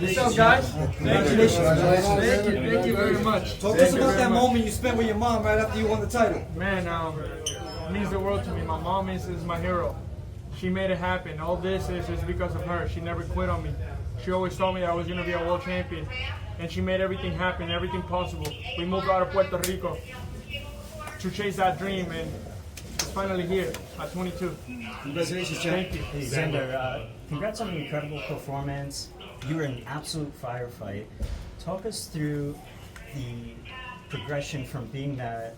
What's up, guys? Congratulations. Thank you very much. Talk to us about that moment you spent with your mom right after you won the title. Man, it means the world to me. My mom is my hero. She made it happen. All this is just because of her. She never quit on me. She always told me that I was going to be a world champion. And she made everything happen, everything possible. We moved out of Puerto Rico to chase that dream, and it's finally here at 22. Congratulations, Thank you. Hey, Xander, congrats on an incredible performance. You were in an absolute firefight. Talk us through the progression from being that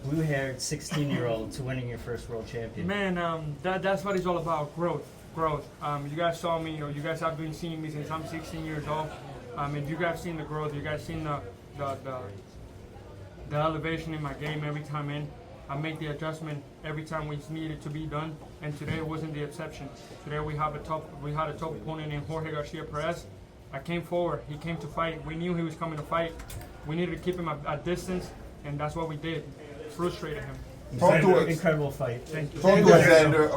blue-haired 16-year-old to winning your first world champion. Man, that's what it's all about, growth. You guys saw me, or you guys have been seeing me since I'm 16 years old. And you guys seen the growth, you guys seen the elevation in my game every time in. I make the adjustment every time it's needed to be done, and today wasn't the exception. Today we had a top opponent in Jorge Garcia. I came forward, he came to fight. We knew he was coming to fight. We needed to keep him at distance, and that's what we did. Frustrated him. Talk to us. Incredible fight. Thank you. Talk to us, Xander,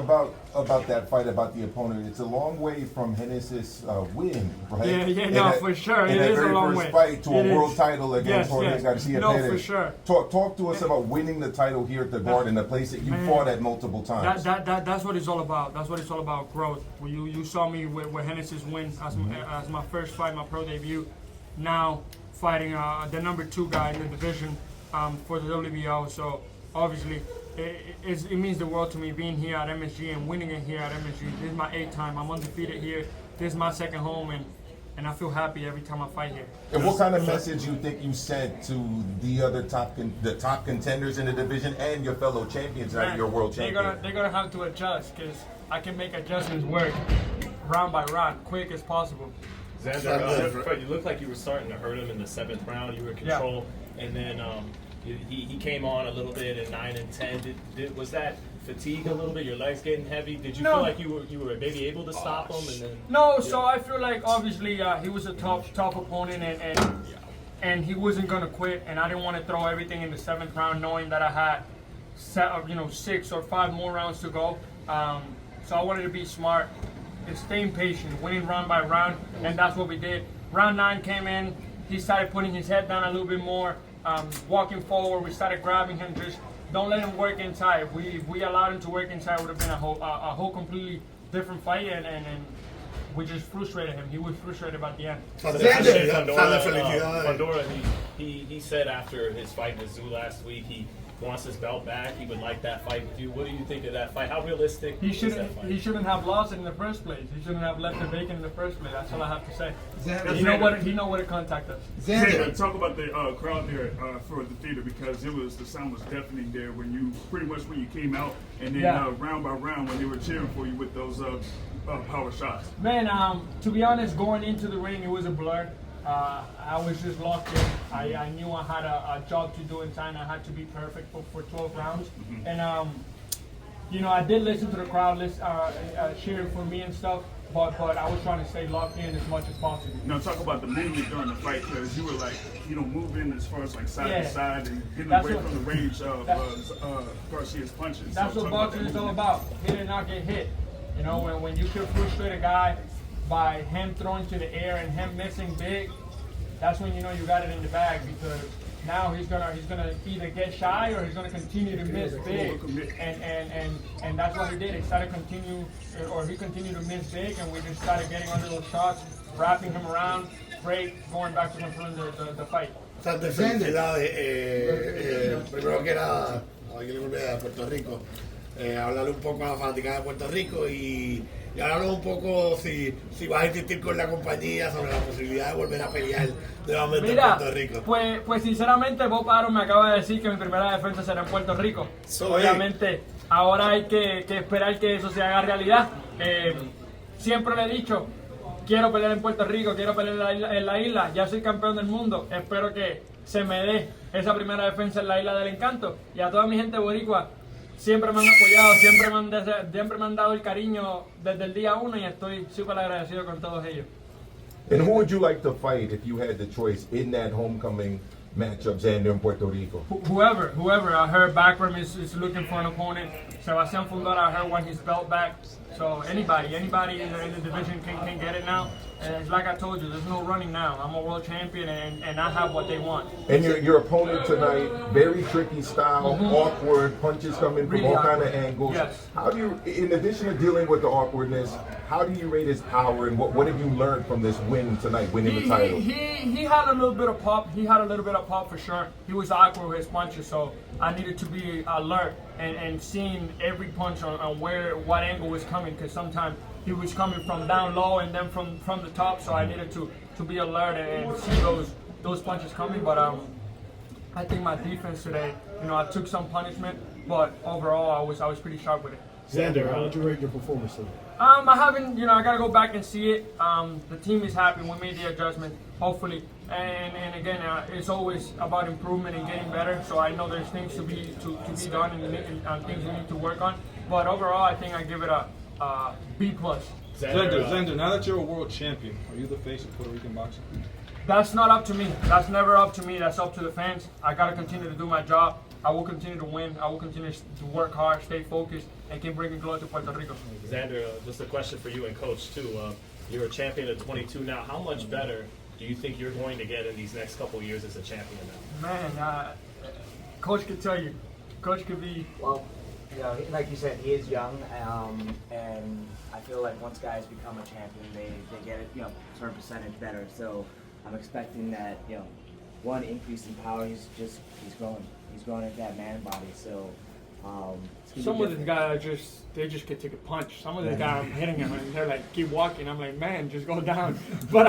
about that fight, about the opponent. It's a long way from Hennessy's win, right? Yeah, no, for sure. It is a long way. In that very first fight to a world title against Jorge Garcia. No, for sure. Talk to us about winning the title here at the Garden, a place that you fought at multiple times. That's what it's all about. That's what it's all about, growth. You saw me with Hennessy's win as my first fight, my pro debut. Now fighting the number 2 guy in the division for the WBO. So obviously, it means the world to me being here at MSG and winning it here at MSG. This is my 8th time. I'm undefeated here. This is my second home, and I feel happy every time I fight here. And what kind of message you think you sent to the other top contenders in the division and your fellow champions at your world champion? They're gonna have to adjust, because I can make adjustments work round by round, quick as possible. Xander, you looked like you were starting to hurt him in the 7th round. You were in control, and then he came on a little bit in 9 and 10. Was that fatigue a little bit? Your legs getting heavy? Did you feel like you were maybe able to stop him? And then no. So I feel like obviously he was a tough opponent, and he wasn't gonna quit. And I didn't want to throw everything in the 7th round, knowing that I had 6 or 5 more rounds to go. So I wanted to be smart and staying patient, winning round by round, and that's what we did. Round 9 came in. He started putting his head down a little bit more. Walking forward, we started grabbing him. Just don't let him work inside. If we allowed him to work inside, it would have been a whole completely different fight, and we just frustrated him. He was frustrated about the end. Pandora, he said after his fight with Zoo last week, he wants his belt back. He would like that fight with you. What do you think of that fight? How realistic is that fight? He shouldn't have lost it in the first place. He shouldn't have left the vacant in the first place. That's all I have to say. He know where to contact us. Xander, talk about the crowd there for the theater, because the sound was deafening there when you came out, and then round by round when they were cheering for you with those power shots. Man, to be honest, going into the ring, it was a blur. I was just locked in. I knew I had a job to do in time. I had to be perfect for 12 rounds. And, I did listen to the crowd cheering for me and stuff, but I was trying to stay locked in as much as possible. Now talk about the movement during the fight, because you were moving as far as side to side and getting away from the range of Garcia's punches. That's what boxing is all about. Hit and not get hit. When you can frustrate a guy by him throwing to the air and him missing big, that's when you know you got it in the bag, because now he's gonna either get shy or he's gonna continue to miss big, and that's what he did. He continued to miss big, and we just started getting under those shots, wrapping him around, break, going back to confront the fight. Xander, felicidades. Primero que nada, aquí le volví a Puerto Rico. Hablarle un poco a la fanaticada de Puerto Rico y hablarle un poco si vas a insistir con la compañía sobre la posibilidad de volver a pelear nuevamente en Puerto Rico. Pues sinceramente Bob Arum me acaba de decir que mi primera defensa será en Puerto Rico. Obviamente ahora hay que esperar que eso se haga realidad. Siempre le he dicho, quiero pelear en Puerto Rico, quiero pelear en la isla, ya soy campeón del mundo, espero que se me dé esa primera defensa en la Isla del Encanto. Y a toda mi gente boricua, siempre me han apoyado, siempre me han dado el cariño desde el día 1, y estoy súper agradecido con todos ellos. And who would you like to fight if you had the choice in that homecoming matchup, Xander, in Puerto Rico? Whoever. I heard Backroom is looking for an opponent. Sebastián Fundora, I heard want his belt back. So anybody in the division can get it now. And it's like I told you, there's no running now. I'm a world champion, and I have what they want. And your opponent tonight, very tricky style, awkward, punches coming from Really all kind of awkward. angles. Yes. How do you, in addition to dealing with the awkwardness, how do you rate his power, and what have you learned from this win tonight, winning the title? He had a little bit of pop. He had a little bit of pop for sure. He was awkward with his punches, so I needed to be alert and seeing every punch on what angle was coming, because sometimes he was coming from down low and then from the top, so I needed to be alert and see those punches coming. But I think my defense today, I took some punishment, but overall I was pretty sharp with it. Xander, how would you rate your performance today? I haven't, I gotta go back and see it. The team is happy. We made the adjustment, hopefully. And again, it's always about improvement and getting better. So I know there's things to be done and things we need to work on. But overall, I think I give it a B+. Xander, now that you're a world champion, are you the face of Puerto Rican boxing? That's not up to me. That's never up to me. That's up to the fans. I gotta continue to do my job. I will continue to win. I will continue to work hard, stay focused, and keep bringing glory to Puerto Rico. Xander, just a question for you and Coach too. You're a champion at 22 now. How much better do you think you're going to get in these next couple years as a champion now? Man, Coach could tell you. Coach could be. Well, like you said, he is young, and I feel like once guys become a champion, they get it, a certain percentage better. So I'm expecting that, one, increase in power. He's growing. He's growing into that man body. So some of the guys they just could take a punch. Some of the guys I'm hitting them and they're like, keep walking. I'm like, man, just go down. But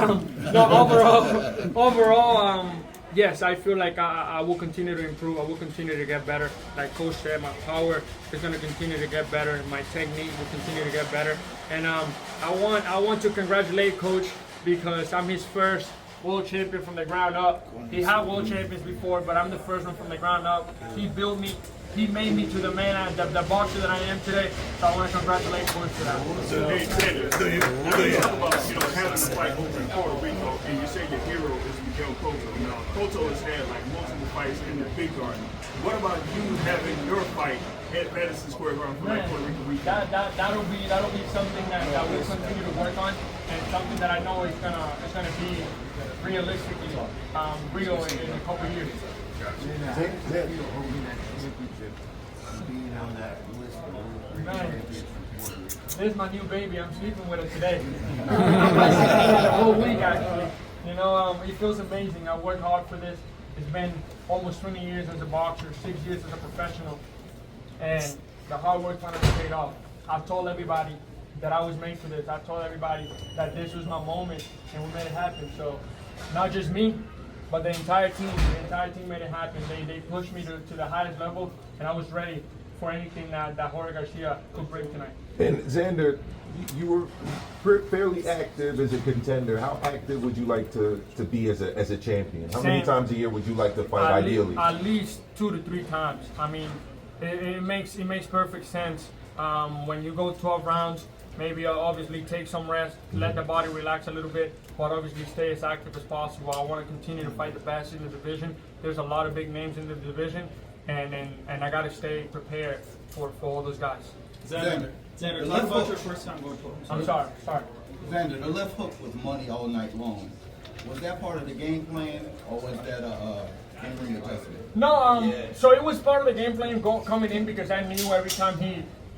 no, overall, yes, I feel like I will continue to improve. I will continue to get better. Like Coach said, my power is going to continue to get better. My technique will continue to get better. And I want to congratulate Coach because I'm his first world champion from the ground up. He had world champions before, but I'm the first one from the ground up. He built me. He made me to the man, the boxer that I am today. So I want to congratulate Coach for that. Hey, Xander, you talk about having a fight over in Puerto Rico, and you say your hero is Miguel Cotto. Now, Cotto has had like multiple fights in the big garden. What about you having your fight at Madison Square Garden for like Puerto Rico weekend? That'll be something that we'll continue to work on, and something that I know is gonna be realistically real in a couple years. Man, this is my new baby. I'm sleeping with her today. The whole week actually. It feels amazing. I worked hard for this. It's been almost 20 years as a boxer, 6 years as a professional, and the hard work finally paid off. I told everybody that I was made for this. I told everybody that this was my moment, and we made it happen. So, not just me, but the entire team. The entire team made it happen. They pushed me to the highest level, and I was ready for anything that Jorge Garcia could bring tonight. And Xander, you were fairly active as a contender. How active would you like to be as a champion? How many times a year would you like to fight ideally? At least 2 to 3 times. I mean, it makes perfect sense. When you go 12 rounds, maybe obviously take some rest, let the body relax a little bit, but obviously stay as active as possible. I want to continue to fight the best in the division. There's a lot of big names in the division, and I got to stay prepared for all those guys. Xander, Xander, talk about your first time going pro. I'm sorry. Xander, the left hook was money all night long. Was that part of the game plan, or was that a in-ring adjustment? No, so it was part of the game plan coming in because I knew every time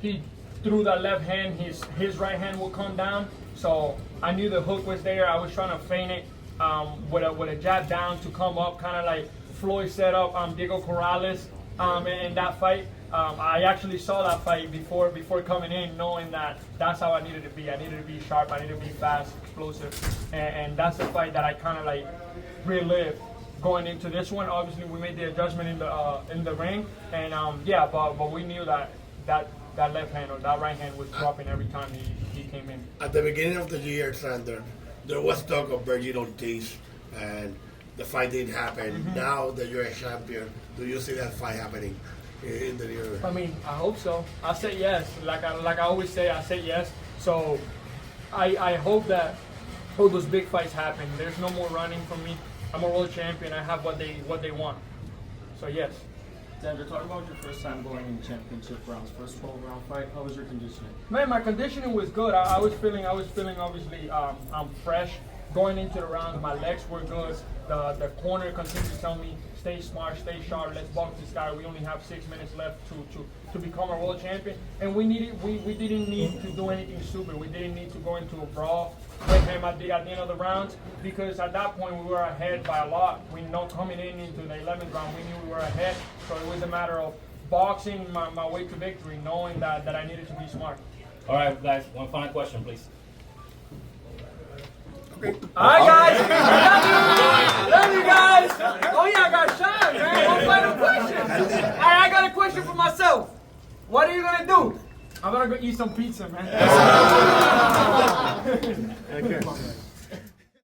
he threw that left hand, his right hand would come down. So I knew the hook was there. I was trying to feint it with a jab down to come up, kind of like Floyd set up Diego Corrales in that fight. I actually saw that fight before coming in, knowing that that's how I needed to be. I needed to be sharp. I needed to be fast, explosive, and that's the fight that I kind of like relived going into this one. Obviously, we made the adjustment in the ring, and but we knew that left hand or that right hand was dropping every time he came in. At the beginning of the year, Xander, there was talk of Virgil Ortiz, and the fight didn't happen. Now that you're a champion, do you see that fight happening in the near? I mean, I hope so. I say yes. Like I always say, I say yes. So I hope that all those big fights happen. There's no more running from me. I'm a world champion. I have what they want. So yes. Xander, talk about your first time going in championship rounds, first 12-round fight. How was your conditioning? Man, my conditioning was good. I was feeling obviously I'm fresh going into the rounds. My legs were good. The corner continued to tell me stay smart, stay sharp. Let's box this guy. We only have 6 minutes left to become a world champion. And we didn't need to do anything stupid. We didn't need to go into a brawl with him at the end of the rounds, because at that point we were ahead by a lot. We know coming into the 11th round, we knew we were ahead. So it was a matter of boxing my way to victory, knowing that I needed to be smart. All right, guys, one final question, please. All right, guys. Love you guys. Oh yeah, I got shot, man. One final question. All right, I got a question for myself. What are you gonna do? I'm gonna go eat some pizza, man. Okay.